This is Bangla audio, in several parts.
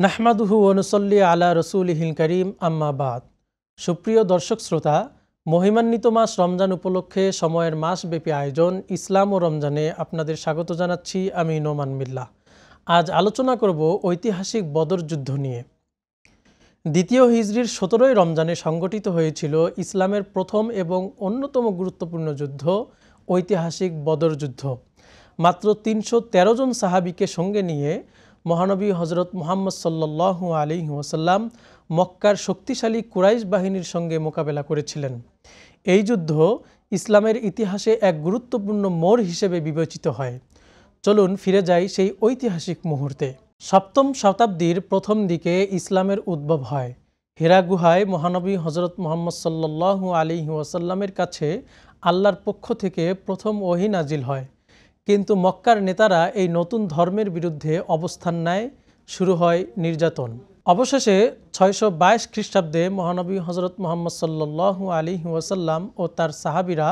নাহমাদুহু ওয়া নুসাল্লি আলা রাসূলিহিল কারীম আম্মা বাদ। সুপ্রিয় দর্শক শ্রোতা, মহিমান্বিত মাস রমজান উপলক্ষে সময়ের মাসব্যাপী আয়োজন ইসলাম ও রমজানে আপনাদের স্বাগত জানাচ্ছি। আমি নোমান মিল্লাহ। আজ আলোচনা করব ঐতিহাসিক বদর যুদ্ধ নিয়ে। দ্বিতীয় হিজরির ১৭ই রমজানে সংগঠিত হয়েছিল ইসলামের প্রথম এবং অন্যতম গুরুত্বপূর্ণ যুদ্ধ, ঐতিহাসিক বদর যুদ্ধ। মাত্র ৩১৩ জন সাহাবীকে সঙ্গে নিয়ে মহানবী হজরত মুহাম্মদ সাল্লাল্লাহু আলাইহি ওয়াসাল্লাম মক্কার শক্তিশালী কুরাইশ বাহিনীর সঙ্গে মোকাবেলা করেছিলেন। এই যুদ্ধ ইসলামের ইতিহাসে এক গুরুত্বপূর্ণ মোড় হিসেবে বিবেচিত হয়। চলুন ফিরে যাই সেই ঐতিহাসিক মুহূর্তে। সপ্তম শতাব্দীর প্রথম দিকে ইসলামের উদ্ভব হয়। হেরা গুহায় মহানবী হজরত মুহাম্মদ সাল্লাল্লাহু আলাইহি ওয়াসাল্লামের কাছে আল্লাহর পক্ষ থেকে প্রথম ওহী নাজিল হয়। কিন্তু মক্কার নেতারা এই নতুন ধর্মের বিরুদ্ধে অবস্থান নেয়, শুরু হয় নির্যাতন। অবশেষে ৬২২ খ্রিস্টাব্দে মহানবী হজরত মুহাম্মদ সাল্লাল্লাহু আলাইহি ওয়াসাল্লাম ও তার সাহাবীরা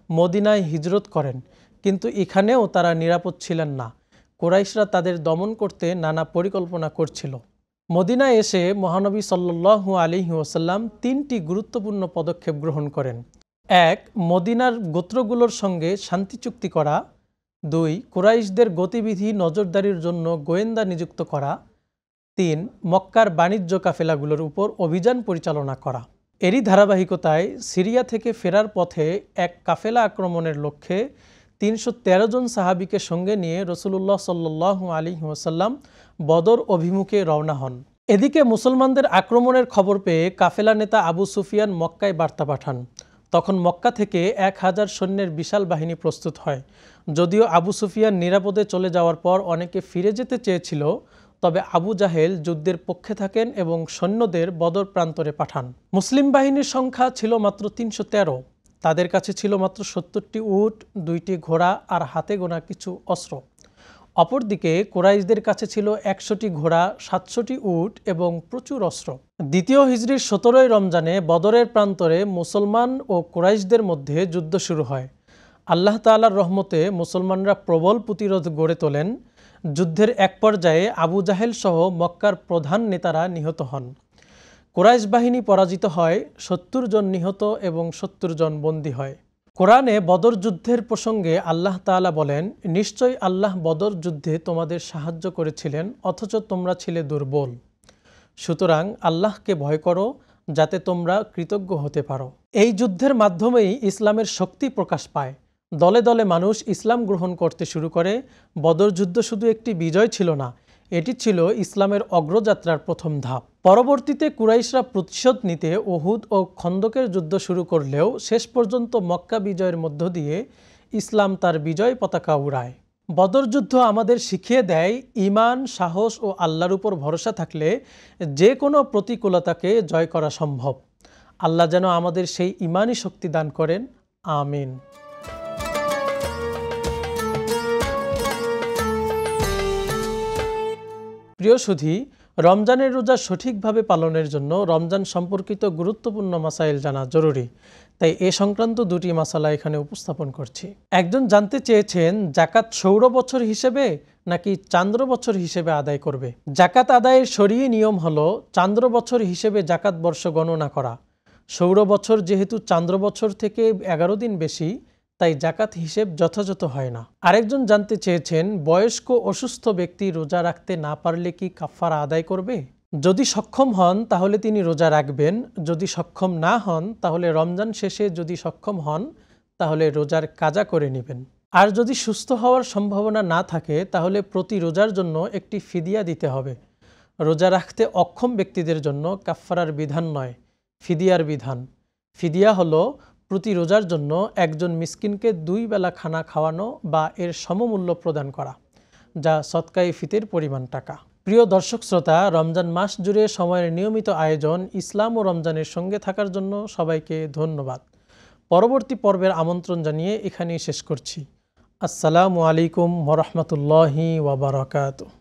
মদিনায় হিজরত করেন, কিন্তু এখানেও তারা নিরাপদ ছিলেন না। কুরাইশরা তাদের দমন করতে নানা পরিকল্পনা করছিল। মদিনায় এসে মহানবী সাল্লাল্লাহু আলাইহি ওয়াসাল্লাম ৩টি গুরুত্বপূর্ণ পদক্ষেপ গ্রহণ করেন। ১. মদিনার গোত্রগুলোর সঙ্গে শান্তি চুক্তি করা। ২. কুরাইশদের গতিবিধি নজরদারির জন্য গোয়েন্দা নিযুক্ত করা। ৩. মক্কার বাণিজ্য কাফেলাগুলোর উপর অভিযান পরিচালনা করা। এরই ধারাবাহিকতায় সিরিয়া থেকে ফেরার পথে এক কাফেলা আক্রমণের লক্ষ্যে ৩১৩ জন সাহাবীকে সঙ্গে নিয়ে রাসূলুল্লাহ সাল্লাল্লাহু আলাইহি ওয়াসাল্লাম বদর অভিমুখে রওনা হন। এদিকে মুসলমানদের আক্রমণের খবর পেয়ে কাফেলা নেতা আবু সুফিয়ান মক্কায় বার্তা পাঠান। তখন মক্কা থেকে ১,০০০ সৈন্যের বিশাল বাহিনী প্রস্তুত হয়। যদিও আবু সুফিয়ান নিরাপদে চলে যাওয়ার পর অনেকে ফিরে যেতে চেয়েছিল, তবে আবু জাহেল যুদ্ধের পক্ষে থাকেন এবং সৈন্যদের বদর প্রান্তরে পাঠান। মুসলিম বাহিনীর সংখ্যা ছিল মাত্র ৩১৩। তাদের কাছে ছিল মাত্র ৭০টি উট, ২টি ঘোড়া আর হাতে গোনা কিছু অস্ত্র। অপরদিকে কুরাইশদের কাছে ছিল ১০০টি ঘোড়া, ৭০০টি উট এবং প্রচুর অস্ত্র। দ্বিতীয় হিজরির ১৭ই রমজানে বদরের প্রান্তরে মুসলমান ও কুরাইশদের মধ্যে যুদ্ধ শুরু হয়। আল্লাহ তাআলার রহমতে মুসলমানরা প্রবল প্রতিরোধ গড়ে তোলেন। যুদ্ধের এক পর্যায়ে আবু জাহেল সহ মক্কার প্রধান নেতারা নিহত হন। কুরাইশ বাহিনী পরাজিত হয়, ৭০ জন নিহত এবং ৭০ জন বন্দী হয়। কোরআনে বদর যুদ্ধের প্রসঙ্গে আল্লাহ তাআলা বলেন, নিশ্চয়ই আল্লাহ বদর যুদ্ধে তোমাদের সাহায্য করেছিলেন, অথচ তোমরা ছিলে দুর্বল। সুতরাং আল্লাহকে ভয় করো, যাতে তোমরা কৃতজ্ঞ হতে পারো। এই যুদ্ধের মাধ্যমেই ইসলামের শক্তি প্রকাশ পায়। দলে দলে মানুষ ইসলাম গ্রহণ করতে শুরু করে। বদর যুদ্ধ শুধু একটি বিজয় ছিল না, এটি ছিল ইসলামের অগ্রযাত্রার প্রথম ধাপ। পরবর্তীতে কুরাইশরা প্রতিশোধ নিতে উহুদ ও খন্দকের যুদ্ধ শুরু করলেও শেষ পর্যন্ত মক্কা বিজয়ের মধ্য দিয়ে ইসলাম তার বিজয় পতাকা উড়ায়। বদর যুদ্ধ আমাদের শিখিয়ে দেয়, ঈমান, সাহস ও আল্লাহর উপর ভরসা থাকলে যে কোনো প্রতিকূলতাকে জয় করা সম্ভব। আল্লাহ যেন আমাদের সেই ঈমানি শক্তি দান করেন। আমিন। প্রিয় সুধী, রমজানের রোজা সঠিকভাবে পালনের জন্য রমজান সম্পর্কিত গুরুত্বপূর্ণ মাসাইল জানা জরুরি। তাই এ সংক্রান্ত দুটি মাসালা এখানে উপস্থাপন করছি। একজন জানতে চেয়েছেন, জাকাত সৌর বছর হিসেবে নাকি চান্দ্র বছর হিসেবে আদায় করবে? জাকাত আদায়ের শরঈ নিয়ম হলো চান্দ্র বছর হিসেবে জাকাত বর্ষ গণনা করা। সৌর বছর যেহেতু চান্দ্র বছর থেকে ১১ দিন বেশি, তাই জাকাত হিসেব যথাযথ হয় না। আরেকজন জানতে চেয়েছেন, বয়স্ক অসুস্থ ব্যক্তি রোজা রাখতে না পারলে কি কাফারা আদায় করবে? যদি সক্ষম হন তাহলে তিনি রোজা রাখবেন। যদি সক্ষম না হন তাহলে রমজান শেষে যদি সক্ষম হন তাহলে রোজার কাজা করে নেবেন। আর যদি সুস্থ হওয়ার সম্ভাবনা না থাকে তাহলে প্রতি রোজার জন্য একটি ফিদিয়া দিতে হবে। রোজা রাখতে অক্ষম ব্যক্তিদের জন্য কাফারার বিধান নয়, ফিদিয়ার বিধান। ফিদিয়া হলো প্রতি রোজার জন্য একজন মিসকিনকে ২ বেলা খানা খাওয়ানো বা এর সমমূল্য প্রদান করা, যা সদকায়ে ফিতের পরিমাণ টাকা। প্রিয় দর্শক শ্রোতা, রমজান মাস জুড়ে সময়ের নিয়মিত আয়োজন ইসলাম ও রমজানের সঙ্গে থাকার জন্য সবাইকে ধন্যবাদ। পরবর্তী পর্বের আমন্ত্রণ জানিয়ে এখানেই শেষ করছি। আসসালামু আলাইকুম ওয়া রাহমাতুল্লাহি ওয়া বারাকাতুহু।